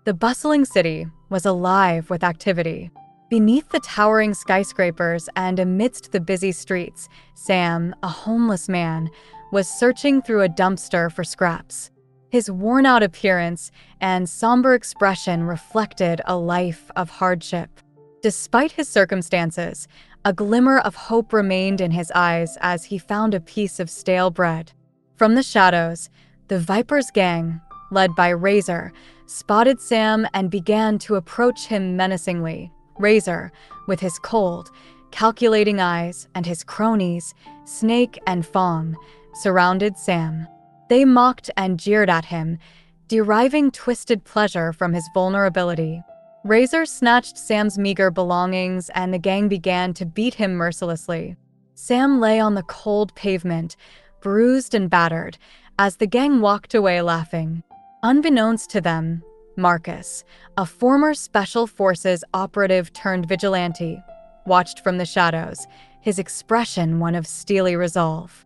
The bustling city was alive with activity. Beneath the towering skyscrapers and amidst the busy streets, Sam, a homeless man, was searching through a dumpster for scraps. His worn-out appearance and somber expression reflected a life of hardship. Despite his circumstances, a glimmer of hope remained in his eyes as he found a piece of stale bread. From the shadows, the Viper's gang, led by Razor, spotted Sam and began to approach him menacingly. Razor, with his cold, calculating eyes, and his cronies, Snake and Fong, surrounded Sam. They mocked and jeered at him, deriving twisted pleasure from his vulnerability. Razor snatched Sam's meager belongings and the gang began to beat him mercilessly. Sam lay on the cold pavement, bruised and battered, as the gang walked away laughing. Unbeknownst to them, Marcus, a former Special Forces operative turned vigilante, watched from the shadows, his expression one of steely resolve.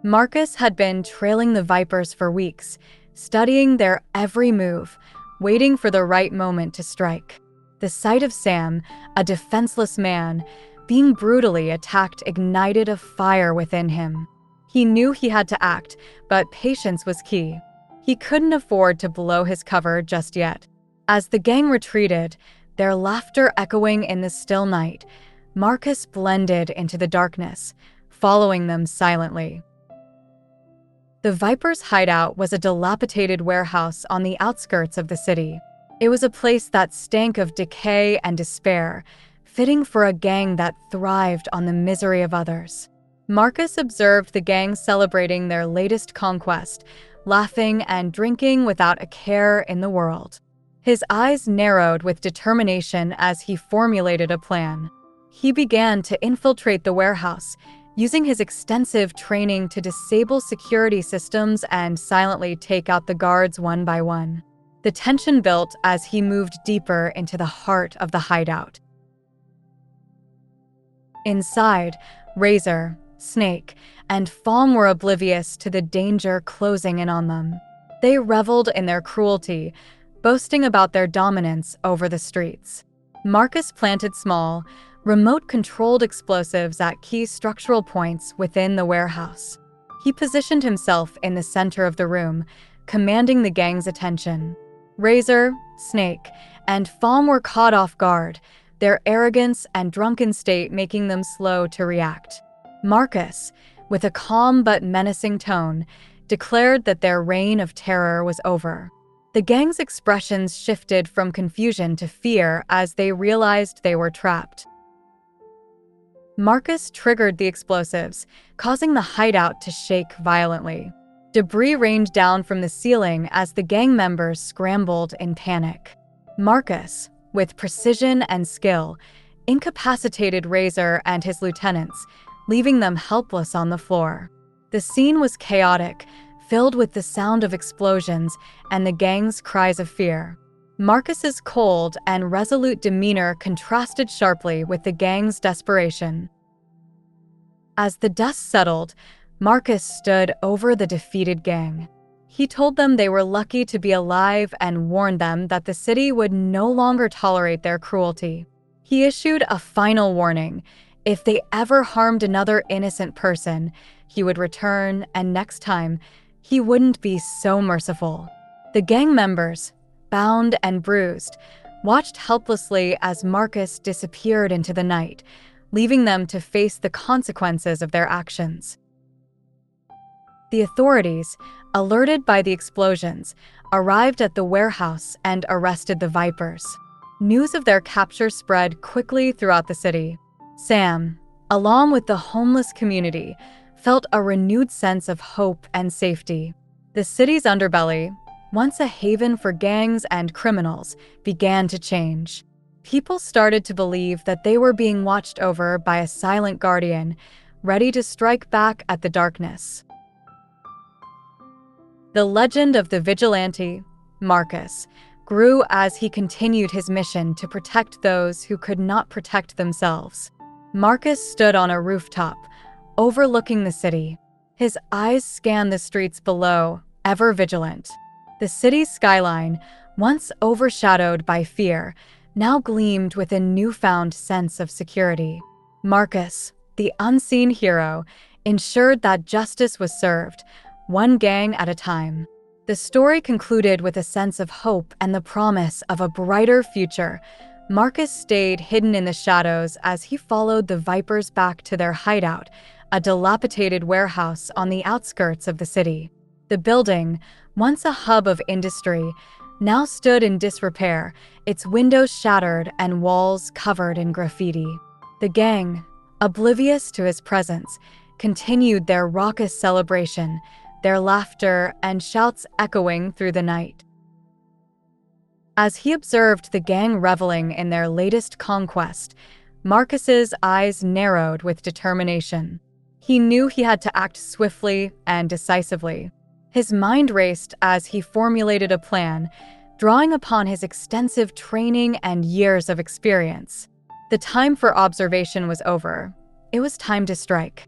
Marcus had been trailing the Vipers for weeks, studying their every move, waiting for the right moment to strike. The sight of Sam, a defenseless man, being brutally attacked ignited a fire within him. He knew he had to act, but patience was key. He couldn't afford to blow his cover just yet. As the gang retreated, their laughter echoing in the still night, Marcus blended into the darkness, following them silently. The Viper's hideout was a dilapidated warehouse on the outskirts of the city. It was a place that stank of decay and despair, fitting for a gang that thrived on the misery of others. Marcus observed the gang celebrating their latest conquest, laughing and drinking without a care in the world. His eyes narrowed with determination as he formulated a plan. He began to infiltrate the warehouse, using his extensive training to disable security systems and silently take out the guards one by one. The tension built as he moved deeper into the heart of the hideout. Inside, Razor, Snake, and Fong were oblivious to the danger closing in on them. They reveled in their cruelty, boasting about their dominance over the streets. Marcus planted small, remote-controlled explosives at key structural points within the warehouse. He positioned himself in the center of the room, commanding the gang's attention. Razor, Snake, and Fong were caught off guard, their arrogance and drunken state making them slow to react. Marcus, with a calm but menacing tone, declared that their reign of terror was over. The gang's expressions shifted from confusion to fear as they realized they were trapped. Marcus triggered the explosives, causing the hideout to shake violently. Debris rained down from the ceiling as the gang members scrambled in panic. Marcus, with precision and skill, incapacitated Razor and his lieutenants, leaving them helpless on the floor. The scene was chaotic, filled with the sound of explosions and the gang's cries of fear. Marcus's cold and resolute demeanor contrasted sharply with the gang's desperation. As the dust settled, Marcus stood over the defeated gang. He told them they were lucky to be alive and warned them that the city would no longer tolerate their cruelty. He issued a final warning. If they ever harmed another innocent person, he would return, and next time, he wouldn't be so merciful. The gang members, bound and bruised, watched helplessly as Marcus disappeared into the night, leaving them to face the consequences of their actions. The authorities, alerted by the explosions, arrived at the warehouse and arrested the Vipers. News of their capture spread quickly throughout the city. Sam, along with the homeless community, felt a renewed sense of hope and safety. The city's underbelly, once a haven for gangs and criminals, began to change. People started to believe that they were being watched over by a silent guardian, ready to strike back at the darkness. The legend of the vigilante, Marcus, grew as he continued his mission to protect those who could not protect themselves. Marcus stood on a rooftop, overlooking the city. His eyes scanned the streets below, ever vigilant. The city's skyline, once overshadowed by fear, now gleamed with a newfound sense of security. Marcus, the unseen hero, ensured that justice was served, one gang at a time. The story concluded with a sense of hope and the promise of a brighter future. Marcus stayed hidden in the shadows as he followed the Vipers back to their hideout, a dilapidated warehouse on the outskirts of the city. The building, once a hub of industry, now stood in disrepair, its windows shattered and walls covered in graffiti. The gang, oblivious to his presence, continued their raucous celebration, their laughter and shouts echoing through the night. As he observed the gang reveling in their latest conquest, Marcus's eyes narrowed with determination. He knew he had to act swiftly and decisively. His mind raced as he formulated a plan, drawing upon his extensive training and years of experience. The time for observation was over. It was time to strike.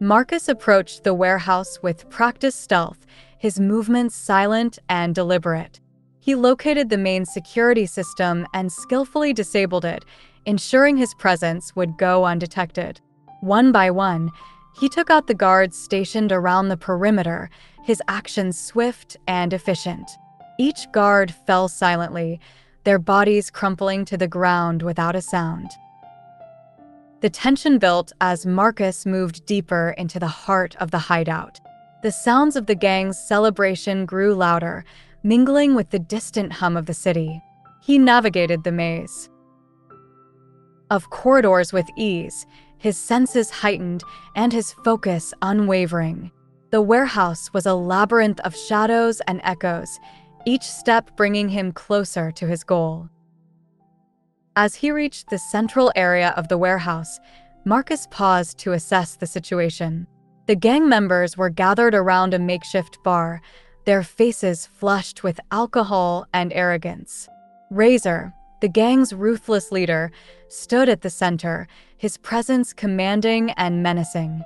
Marcus approached the warehouse with practiced stealth, his movements silent and deliberate. He located the main security system and skillfully disabled it, ensuring his presence would go undetected. One by one, he took out the guards stationed around the perimeter, his actions swift and efficient. Each guard fell silently, their bodies crumpling to the ground without a sound. The tension built as Marcus moved deeper into the heart of the hideout. The sounds of the gang's celebration grew louder, mingling with the distant hum of the city. He navigated the maze of corridors with ease, his senses heightened and his focus unwavering. The warehouse was a labyrinth of shadows and echoes, each step bringing him closer to his goal. As he reached the central area of the warehouse, Marcus paused to assess the situation. The gang members were gathered around a makeshift bar, their faces flushed with alcohol and arrogance. Razor, the gang's ruthless leader, stood at the center, his presence commanding and menacing.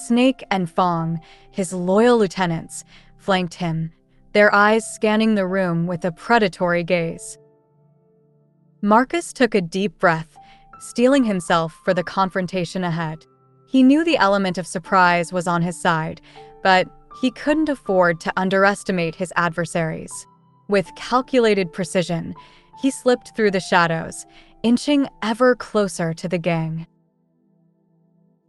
Snake and Fong, his loyal lieutenants, flanked him, their eyes scanning the room with a predatory gaze. Marcus took a deep breath, steeling himself for the confrontation ahead. He knew the element of surprise was on his side, but he couldn't afford to underestimate his adversaries. With calculated precision, he slipped through the shadows, inching ever closer to the gang.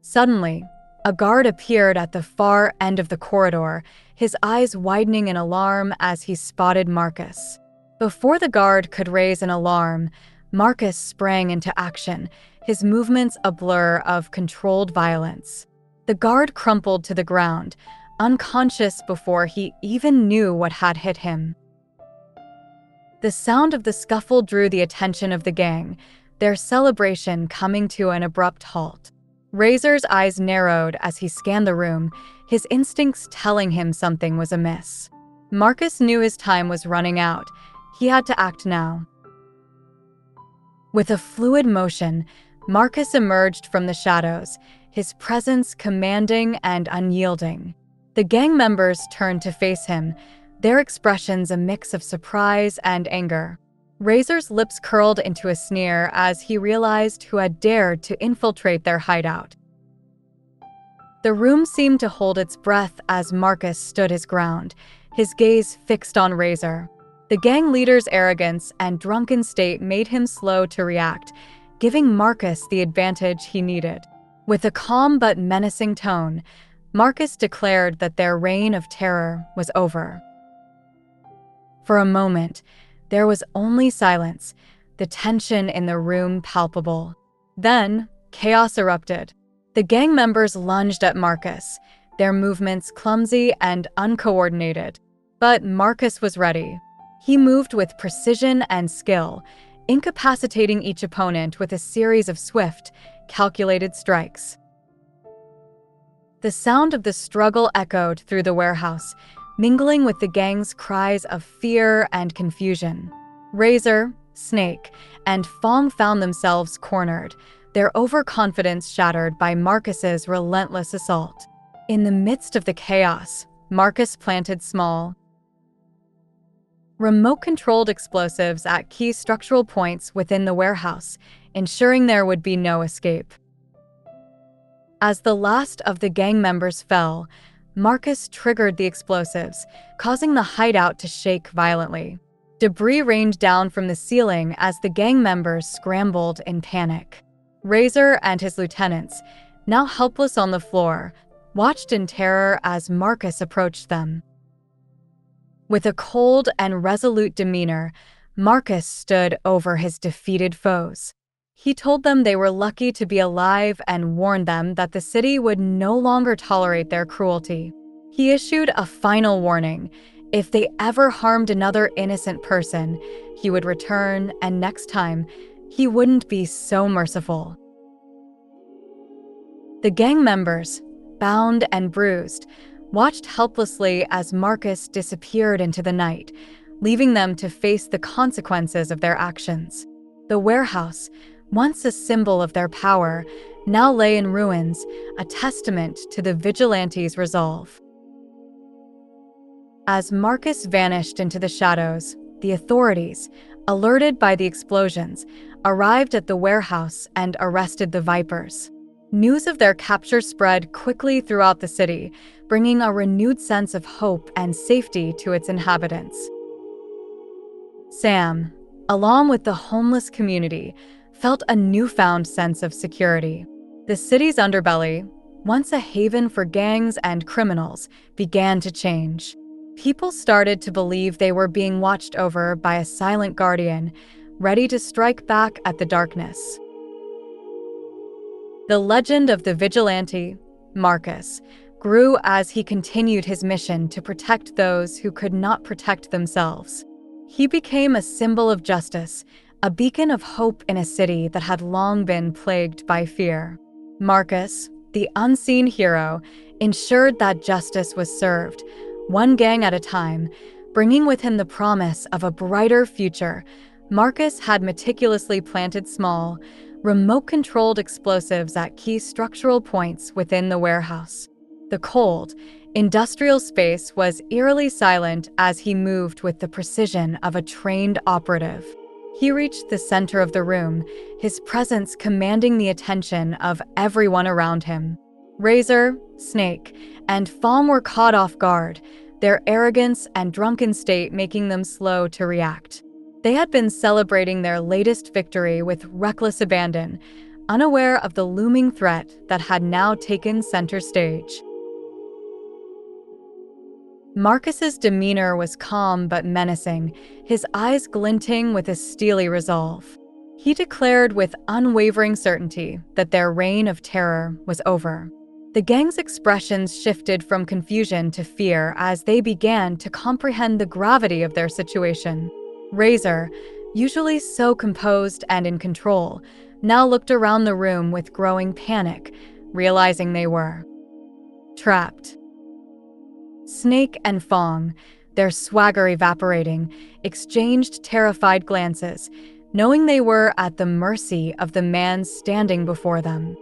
Suddenly, a guard appeared at the far end of the corridor, his eyes widening in alarm as he spotted Marcus. Before the guard could raise an alarm, Marcus sprang into action, his movements a blur of controlled violence. The guard crumpled to the ground, unconscious before he even knew what had hit him. The sound of the scuffle drew the attention of the gang, their celebration coming to an abrupt halt. Razor's eyes narrowed as he scanned the room, his instincts telling him something was amiss. Marcus knew his time was running out. He had to act now. With a fluid motion, Marcus emerged from the shadows, his presence commanding and unyielding. The gang members turned to face him, their expressions a mix of surprise and anger. Razor's lips curled into a sneer as he realized who had dared to infiltrate their hideout. The room seemed to hold its breath as Marcus stood his ground, his gaze fixed on Razor. The gang leader's arrogance and drunken state made him slow to react, giving Marcus the advantage he needed. With a calm but menacing tone, Marcus declared that their reign of terror was over. For a moment, there was only silence, the tension in the room palpable. Then, chaos erupted. The gang members lunged at Marcus, their movements clumsy and uncoordinated. But Marcus was ready. He moved with precision and skill, incapacitating each opponent with a series of swift, calculated strikes. The sound of the struggle echoed through the warehouse, mingling with the gang's cries of fear and confusion. Razor, Snake, and Fong found themselves cornered, their overconfidence shattered by Marcus's relentless assault. In the midst of the chaos, Marcus planted small, remote-controlled explosives at key structural points within the warehouse, ensuring there would be no escape. As the last of the gang members fell, Marcus triggered the explosives, causing the hideout to shake violently. Debris rained down from the ceiling as the gang members scrambled in panic. Razor and his lieutenants, now helpless on the floor, watched in terror as Marcus approached them. With a cold and resolute demeanor, Marcus stood over his defeated foes. He told them they were lucky to be alive and warned them that the city would no longer tolerate their cruelty. He issued a final warning. If they ever harmed another innocent person, he would return, and next time, he wouldn't be so merciful. The gang members, bound and bruised, watched helplessly as Marcus disappeared into the night, leaving them to face the consequences of their actions. The warehouse, once a symbol of their power, now lay in ruins, a testament to the vigilantes' resolve. As Marcus vanished into the shadows, the authorities, alerted by the explosions, arrived at the warehouse and arrested the Vipers. News of their capture spread quickly throughout the city, bringing a renewed sense of hope and safety to its inhabitants. Sam, along with the homeless community, felt a newfound sense of security. The city's underbelly, once a haven for gangs and criminals, began to change. People started to believe they were being watched over by a silent guardian, ready to strike back at the darkness. The legend of the vigilante, Marcus, grew as he continued his mission to protect those who could not protect themselves. He became a symbol of justice, a beacon of hope in a city that had long been plagued by fear. Marcus, the unseen hero, ensured that justice was served, one gang at a time, bringing with him the promise of a brighter future. Marcus had meticulously planted small, remote-controlled explosives at key structural points within the warehouse. The cold, industrial space was eerily silent as he moved with the precision of a trained operative. He reached the center of the room, his presence commanding the attention of everyone around him. Razor, Snake, and Fawn were caught off guard, their arrogance and drunken state making them slow to react. They had been celebrating their latest victory with reckless abandon, unaware of the looming threat that had now taken center stage. Marcus's demeanor was calm but menacing, his eyes glinting with a steely resolve. He declared with unwavering certainty that their reign of terror was over. The gang's expressions shifted from confusion to fear as they began to comprehend the gravity of their situation. Razor, usually so composed and in control, now looked around the room with growing panic, realizing they were trapped. Snake and Fong, their swagger evaporating, exchanged terrified glances, knowing they were at the mercy of the man standing before them.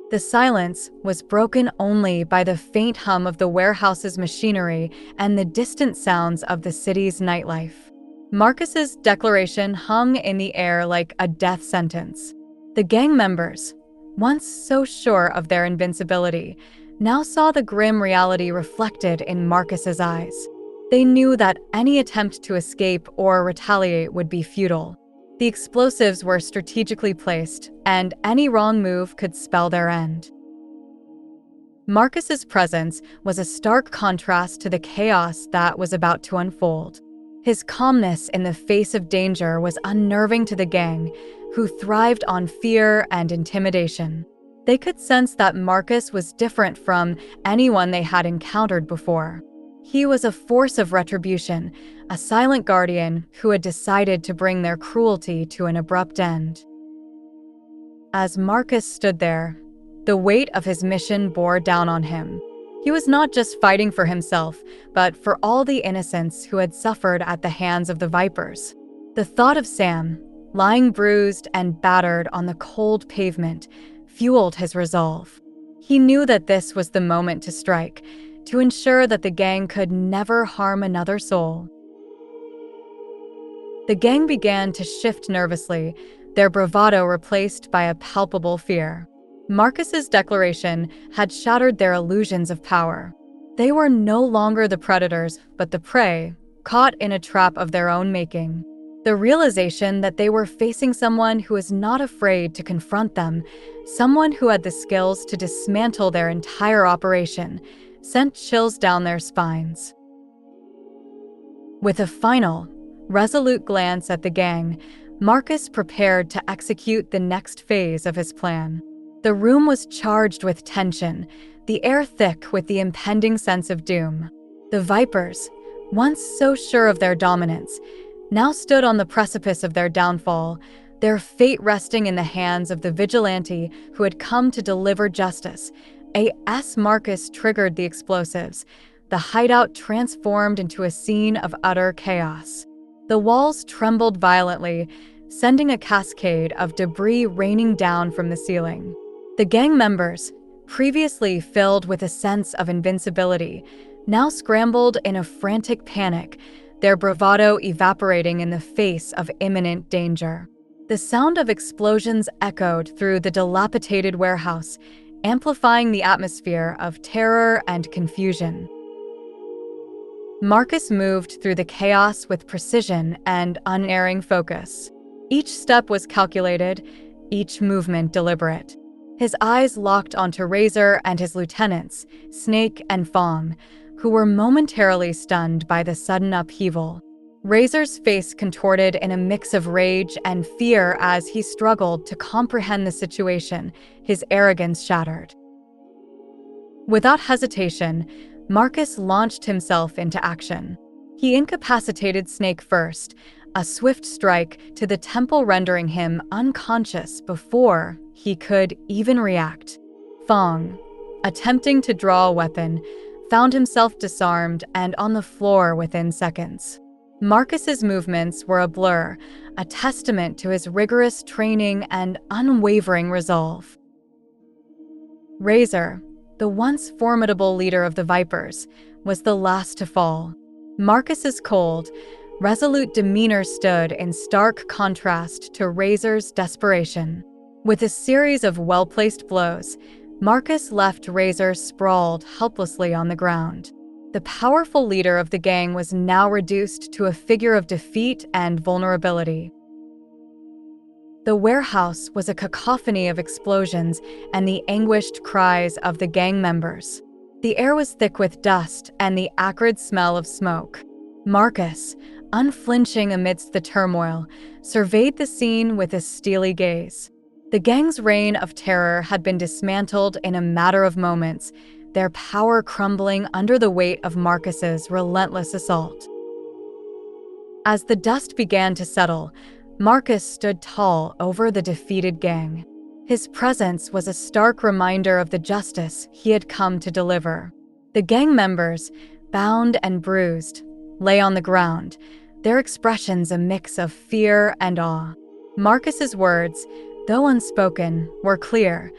The silence was broken only by the faint hum of the warehouse's machinery and the distant sounds of the city's nightlife. Marcus's declaration hung in the air like a death sentence. The gang members, once so sure of their invincibility, now saw the grim reality reflected in Marcus's eyes. They knew that any attempt to escape or retaliate would be futile. The explosives were strategically placed, and any wrong move could spell their end. Marcus's presence was a stark contrast to the chaos that was about to unfold. His calmness in the face of danger was unnerving to the gang, who thrived on fear and intimidation. They could sense that Marcus was different from anyone they had encountered before. He was a force of retribution, a silent guardian who had decided to bring their cruelty to an abrupt end. As Marcus stood there, the weight of his mission bore down on him. He was not just fighting for himself, but for all the innocents who had suffered at the hands of the Vipers. The thought of Sam, lying bruised and battered on the cold pavement, fueled his resolve. He knew that this was the moment to strike, to ensure that the gang could never harm another soul. The gang began to shift nervously, their bravado replaced by a palpable fear. Marcus's declaration had shattered their illusions of power. They were no longer the predators, but the prey, caught in a trap of their own making. The realization that they were facing someone who was not afraid to confront them, someone who had the skills to dismantle their entire operation, sent chills down their spines. With a final, resolute glance at the gang, Marcus prepared to execute the next phase of his plan. The room was charged with tension, the air thick with the impending sense of doom. The Vipers, once so sure of their dominance, now stood on the precipice of their downfall, their fate resting in the hands of the vigilante who had come to deliver justice. As Marcus triggered the explosives, the hideout transformed into a scene of utter chaos. The walls trembled violently, sending a cascade of debris raining down from the ceiling. The gang members, previously filled with a sense of invincibility, now scrambled in a frantic panic, their bravado evaporating in the face of imminent danger. The sound of explosions echoed through the dilapidated warehouse, amplifying the atmosphere of terror and confusion. Marcus moved through the chaos with precision and unerring focus. Each step was calculated, each movement deliberate. His eyes locked onto Razor and his lieutenants, Snake and Fong, who were momentarily stunned by the sudden upheaval. Razor's face contorted in a mix of rage and fear as he struggled to comprehend the situation, his arrogance shattered. Without hesitation, Marcus launched himself into action. He incapacitated Snake first, a swift strike to the temple rendering him unconscious before he could even react. Fong, attempting to draw a weapon, found himself disarmed and on the floor within seconds. Marcus's movements were a blur, a testament to his rigorous training and unwavering resolve. Razor, the once formidable leader of the Vipers, was the last to fall. Marcus's cold, resolute demeanor stood in stark contrast to Razor's desperation. With a series of well-placed blows, Marcus left Razor sprawled helplessly on the ground. The powerful leader of the gang was now reduced to a figure of defeat and vulnerability. The warehouse was a cacophony of explosions and the anguished cries of the gang members. The air was thick with dust and the acrid smell of smoke. Marcus, unflinching amidst the turmoil, surveyed the scene with a steely gaze. The gang's reign of terror had been dismantled in a matter of moments, their power crumbling under the weight of Marcus's relentless assault. As the dust began to settle, Marcus stood tall over the defeated gang. His presence was a stark reminder of the justice he had come to deliver. The gang members, bound and bruised, lay on the ground, their expressions a mix of fear and awe. Marcus's words, though unspoken, were clear.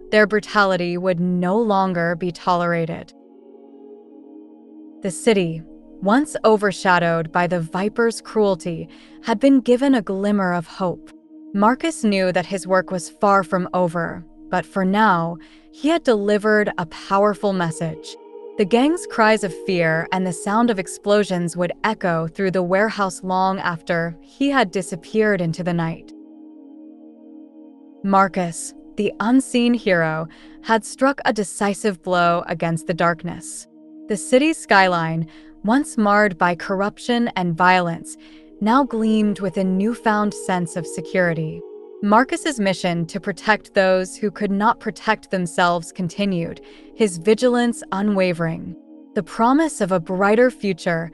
Their brutality would no longer be tolerated. The city, once overshadowed by the Viper's cruelty, had been given a glimmer of hope. Marcus knew that his work was far from over, but for now, he had delivered a powerful message. The gang's cries of fear and the sound of explosions would echo through the warehouse long after he had disappeared into the night. Marcus, the unseen hero, had struck a decisive blow against the darkness. The city's skyline, once marred by corruption and violence, now gleamed with a newfound sense of security. Marcus's mission to protect those who could not protect themselves continued, his vigilance unwavering. The promise of a brighter future,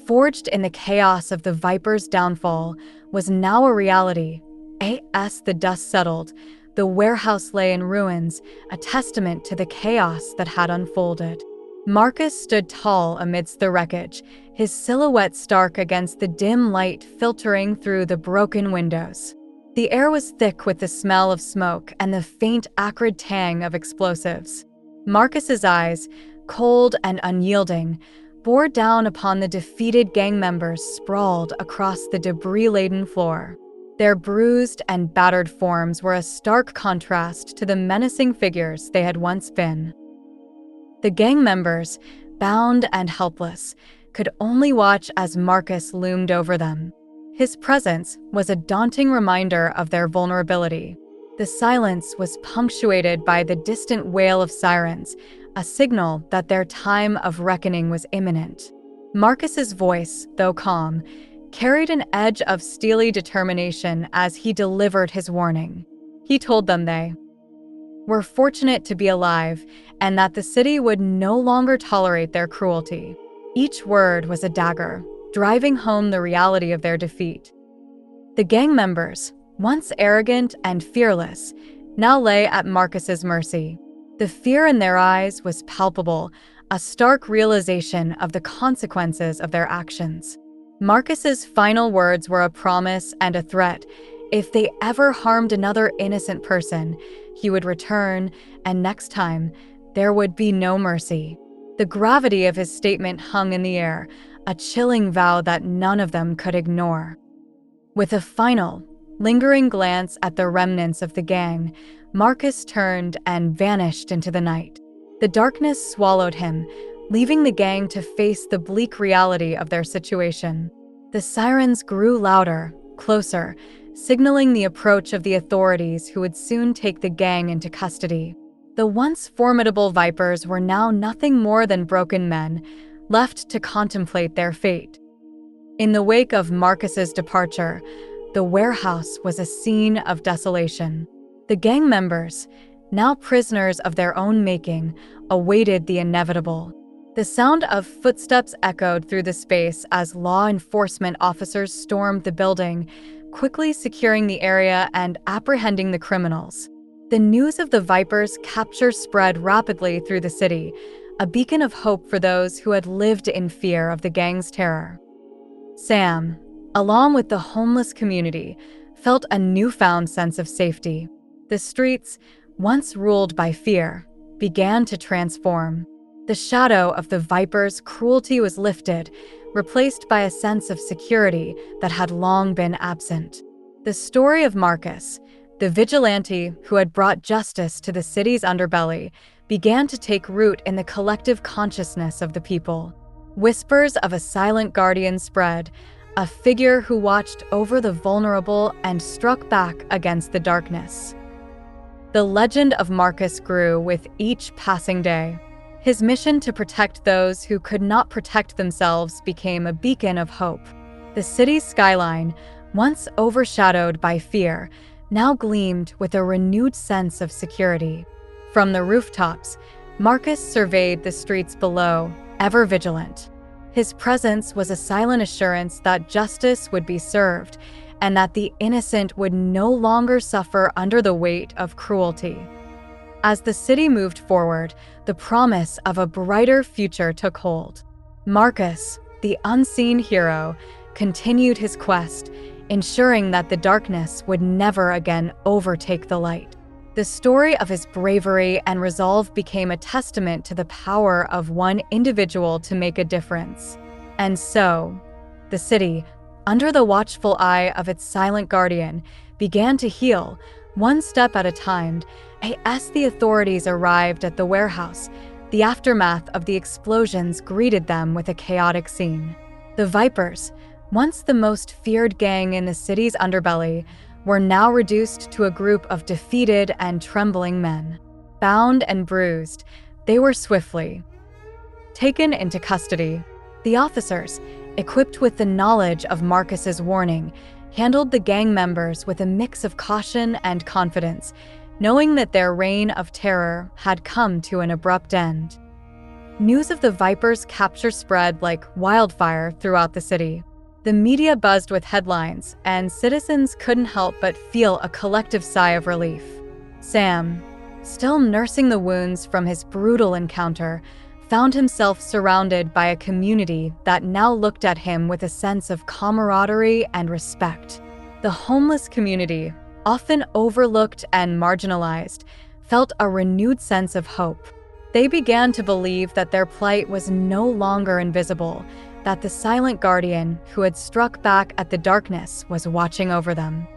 forged in the chaos of the Viper's downfall, was now a reality. As the dust settled, the warehouse lay in ruins, a testament to the chaos that had unfolded. Marcus stood tall amidst the wreckage, his silhouette stark against the dim light filtering through the broken windows. The air was thick with the smell of smoke and the faint, acrid tang of explosives. Marcus's eyes, cold and unyielding, bore down upon the defeated gang members sprawled across the debris-laden floor. Their bruised and battered forms were a stark contrast to the menacing figures they had once been. The gang members, bound and helpless, could only watch as Marcus loomed over them. His presence was a daunting reminder of their vulnerability. The silence was punctuated by the distant wail of sirens, a signal that their time of reckoning was imminent. Marcus's voice, though calm, carried an edge of steely determination as he delivered his warning. He told them they were fortunate to be alive and that the city would no longer tolerate their cruelty. Each word was a dagger, driving home the reality of their defeat. The gang members, once arrogant and fearless, now lay at Marcus's mercy. The fear in their eyes was palpable, a stark realization of the consequences of their actions. Marcus's final words were a promise and a threat. If they ever harmed another innocent person, he would return, and next time, there would be no mercy. The gravity of his statement hung in the air, a chilling vow that none of them could ignore. With a final, lingering glance at the remnants of the gang, Marcus turned and vanished into the night. The darkness swallowed him, leaving the gang to face the bleak reality of their situation. The sirens grew louder, closer, signaling the approach of the authorities who would soon take the gang into custody. The once formidable Vipers were now nothing more than broken men, left to contemplate their fate. In the wake of Marcus's departure, the warehouse was a scene of desolation. The gang members, now prisoners of their own making, awaited the inevitable. The sound of footsteps echoed through the space as law enforcement officers stormed the building, quickly securing the area and apprehending the criminals. The news of the Vipers' capture spread rapidly through the city, a beacon of hope for those who had lived in fear of the gang's terror. Sam, along with the homeless community, felt a newfound sense of safety. The streets, once ruled by fear, began to transform. The shadow of the Vipers' cruelty was lifted, replaced by a sense of security that had long been absent. The story of Marcus, the vigilante who had brought justice to the city's underbelly, began to take root in the collective consciousness of the people. Whispers of a silent guardian spread, a figure who watched over the vulnerable and struck back against the darkness. The legend of Marcus grew with each passing day. His mission to protect those who could not protect themselves became a beacon of hope. The city's skyline, once overshadowed by fear, now gleamed with a renewed sense of security. From the rooftops, Marcus surveyed the streets below, ever vigilant. His presence was a silent assurance that justice would be served and that the innocent would no longer suffer under the weight of cruelty. As the city moved forward, the promise of a brighter future took hold. Marcus, the unseen hero, continued his quest, ensuring that the darkness would never again overtake the light. The story of his bravery and resolve became a testament to the power of one individual to make a difference. And so, the city, under the watchful eye of its silent guardian, began to heal, one step at a time. As the authorities arrived at the warehouse, the aftermath of the explosions greeted them with a chaotic scene. The Vipers, once the most feared gang in the city's underbelly, were now reduced to a group of defeated and trembling men. Bound and bruised, they were swiftly taken into custody. The officers, equipped with the knowledge of Marcus's warning, handled the gang members with a mix of caution and confidence, knowing that their reign of terror had come to an abrupt end. News of the Vipers' capture spread like wildfire throughout the city. The media buzzed with headlines, and citizens couldn't help but feel a collective sigh of relief. Sam, still nursing the wounds from his brutal encounter, found himself surrounded by a community that now looked at him with a sense of camaraderie and respect. The homeless community, often overlooked and marginalized, felt a renewed sense of hope. They began to believe that their plight was no longer invisible, that the silent guardian who had struck back at the darkness was watching over them.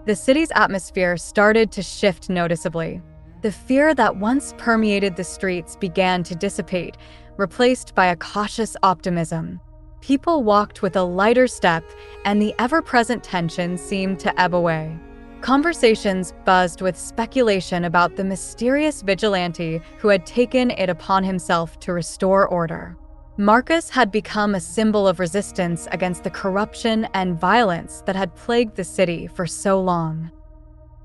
The city's atmosphere started to shift noticeably. The fear that once permeated the streets began to dissipate, replaced by a cautious optimism. People walked with a lighter step, and the ever-present tension seemed to ebb away. Conversations buzzed with speculation about the mysterious vigilante who had taken it upon himself to restore order. Marcus had become a symbol of resistance against the corruption and violence that had plagued the city for so long.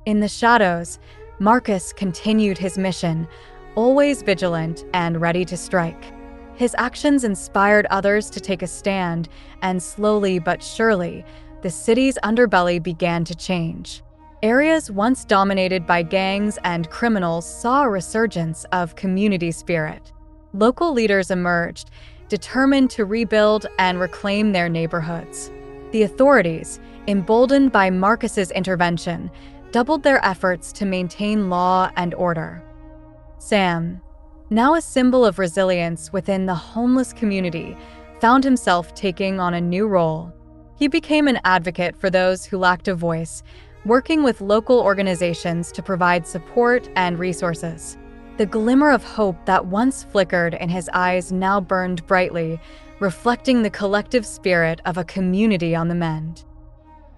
In the shadows, Marcus continued his mission, always vigilant and ready to strike. His actions inspired others to take a stand, and slowly but surely, the city's underbelly began to change. Areas once dominated by gangs and criminals saw a resurgence of community spirit. Local leaders emerged, determined to rebuild and reclaim their neighborhoods. The authorities, emboldened by Marcus's intervention, doubled their efforts to maintain law and order. Sam, now a symbol of resilience within the homeless community, found himself taking on a new role. He became an advocate for those who lacked a voice, working with local organizations to provide support and resources. The glimmer of hope that once flickered in his eyes now burned brightly, reflecting the collective spirit of a community on the mend.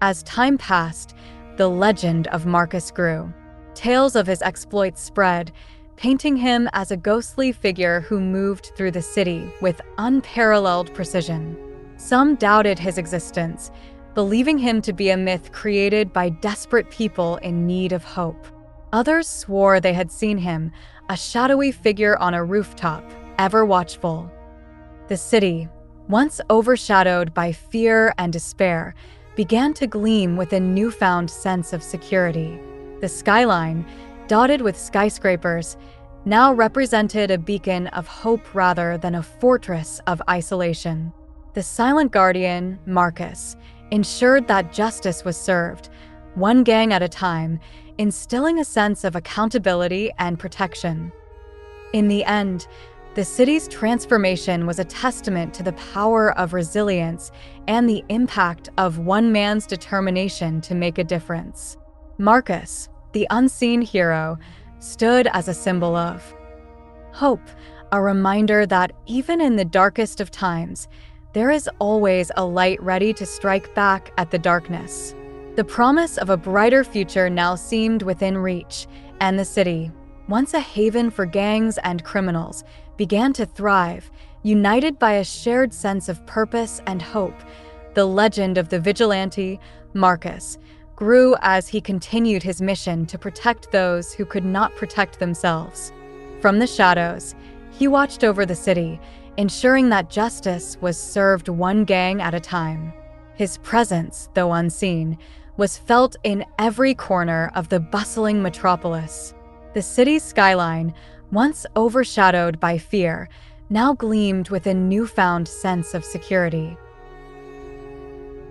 As time passed, the legend of Marcus grew. Tales of his exploits spread, painting him as a ghostly figure who moved through the city with unparalleled precision. Some doubted his existence, believing him to be a myth created by desperate people in need of hope. Others swore they had seen him, a shadowy figure on a rooftop, ever watchful. The city, once overshadowed by fear and despair, began to gleam with a newfound sense of security. The skyline, dotted with skyscrapers, now represented a beacon of hope rather than a fortress of isolation. The silent guardian, Marcus, ensured that justice was served, one gang at a time, instilling a sense of accountability and protection. In the end, the city's transformation was a testament to the power of resilience and the impact of one man's determination to make a difference. Marcus, the unseen hero, stood as a symbol of hope, a reminder that even in the darkest of times, there is always a light ready to strike back at the darkness. The promise of a brighter future now seemed within reach, and the city, once a haven for gangs and criminals, began to thrive, united by a shared sense of purpose and hope. The legend of the vigilante, Marcus, grew as he continued his mission to protect those who could not protect themselves. From the shadows, he watched over the city, ensuring that justice was served one gang at a time. His presence, though unseen, was felt in every corner of the bustling metropolis. The city's skyline, once overshadowed by fear, now gleamed with a newfound sense of security.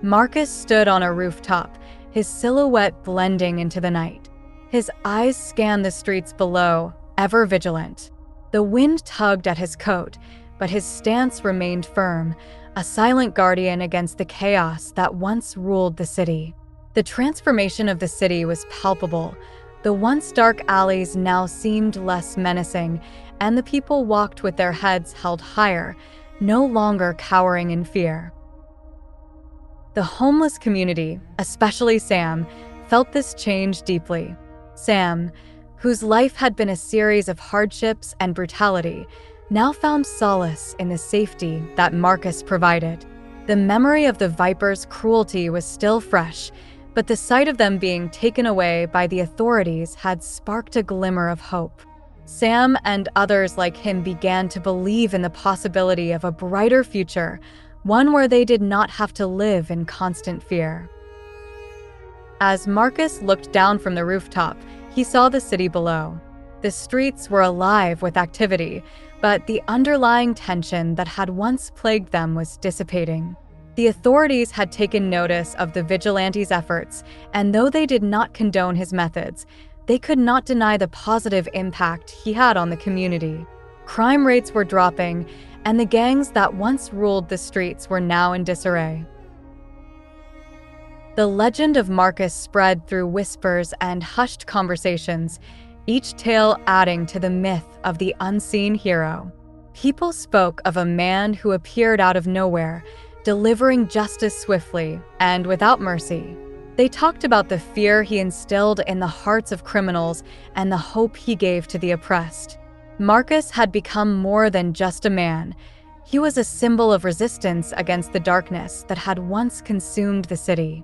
Marcus stood on a rooftop, his silhouette blending into the night. His eyes scanned the streets below, ever vigilant. The wind tugged at his coat, but his stance remained firm, a silent guardian against the chaos that once ruled the city. The transformation of the city was palpable. The once dark alleys now seemed less menacing, and the people walked with their heads held higher, no longer cowering in fear. The homeless community, especially Sam, felt this change deeply. Sam, whose life had been a series of hardships and brutality, now found solace in the safety that Marcus provided. The memory of the Viper's cruelty was still fresh, but the sight of them being taken away by the authorities had sparked a glimmer of hope. Sam and others like him began to believe in the possibility of a brighter future, one where they did not have to live in constant fear. As Marcus looked down from the rooftop, he saw the city below. The streets were alive with activity, but the underlying tension that had once plagued them was dissipating. The authorities had taken notice of the vigilante's efforts, and though they did not condone his methods, they could not deny the positive impact he had on the community. Crime rates were dropping, and the gangs that once ruled the streets were now in disarray. The legend of Marcus spread through whispers and hushed conversations, each tale adding to the myth of the unseen hero. People spoke of a man who appeared out of nowhere, delivering justice swiftly and without mercy. They talked about the fear he instilled in the hearts of criminals and the hope he gave to the oppressed. Marcus had become more than just a man. He was a symbol of resistance against the darkness that had once consumed the city.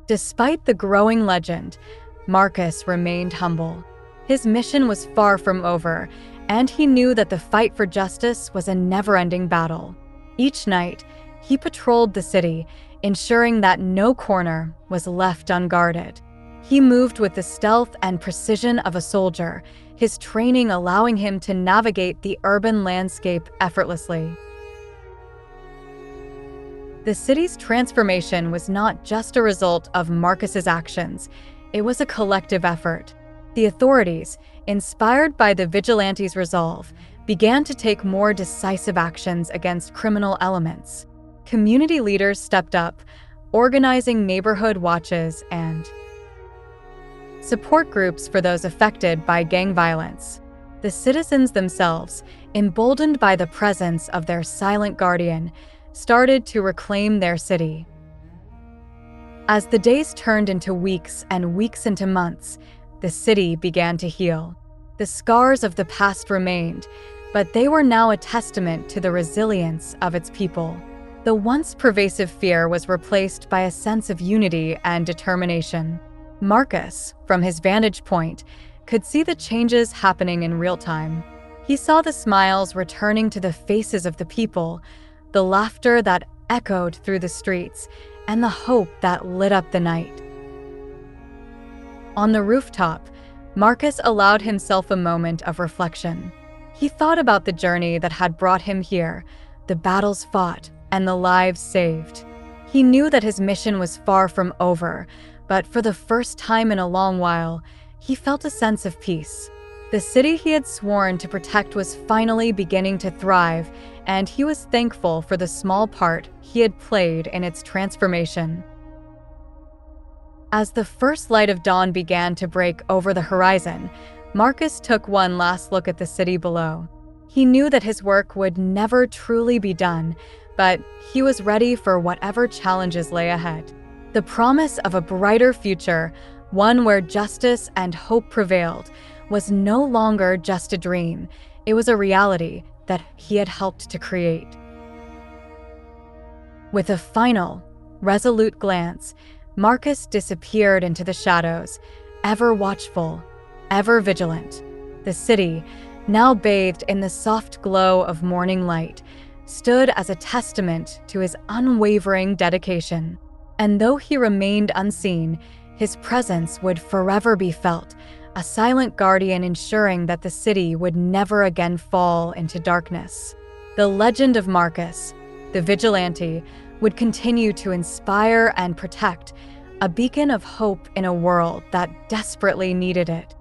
Despite the growing legend, Marcus remained humble. His mission was far from over, and he knew that the fight for justice was a never-ending battle. Each night, he patrolled the city, ensuring that no corner was left unguarded. He moved with the stealth and precision of a soldier, his training allowing him to navigate the urban landscape effortlessly. The city's transformation was not just a result of Marcus's actions, it was a collective effort. The authorities, inspired by the vigilantes' resolve, began to take more decisive actions against criminal elements. Community leaders stepped up, organizing neighborhood watches and support groups for those affected by gang violence. The citizens themselves, emboldened by the presence of their silent guardian, started to reclaim their city. As the days turned into weeks and weeks into months, the city began to heal. The scars of the past remained, but they were now a testament to the resilience of its people. The once pervasive fear was replaced by a sense of unity and determination. Marcus, from his vantage point, could see the changes happening in real time. He saw the smiles returning to the faces of the people, the laughter that echoed through the streets, and the hope that lit up the night. On the rooftop, Marcus allowed himself a moment of reflection. He thought about the journey that had brought him here, the battles fought, and the lives saved. He knew that his mission was far from over, but for the first time in a long while, he felt a sense of peace. The city he had sworn to protect was finally beginning to thrive, and he was thankful for the small part he had played in its transformation. As the first light of dawn began to break over the horizon, Marcus took one last look at the city below. He knew that his work would never truly be done, but he was ready for whatever challenges lay ahead. The promise of a brighter future, one where justice and hope prevailed, was no longer just a dream. It was a reality that he had helped to create. With a final, resolute glance, Marcus disappeared into the shadows, ever watchful, ever vigilant. The city, now bathed in the soft glow of morning light, stood as a testament to his unwavering dedication. And though he remained unseen, his presence would forever be felt, a silent guardian ensuring that the city would never again fall into darkness. The legend of Marcus, the vigilante, would continue to inspire and protect, a beacon of hope in a world that desperately needed it.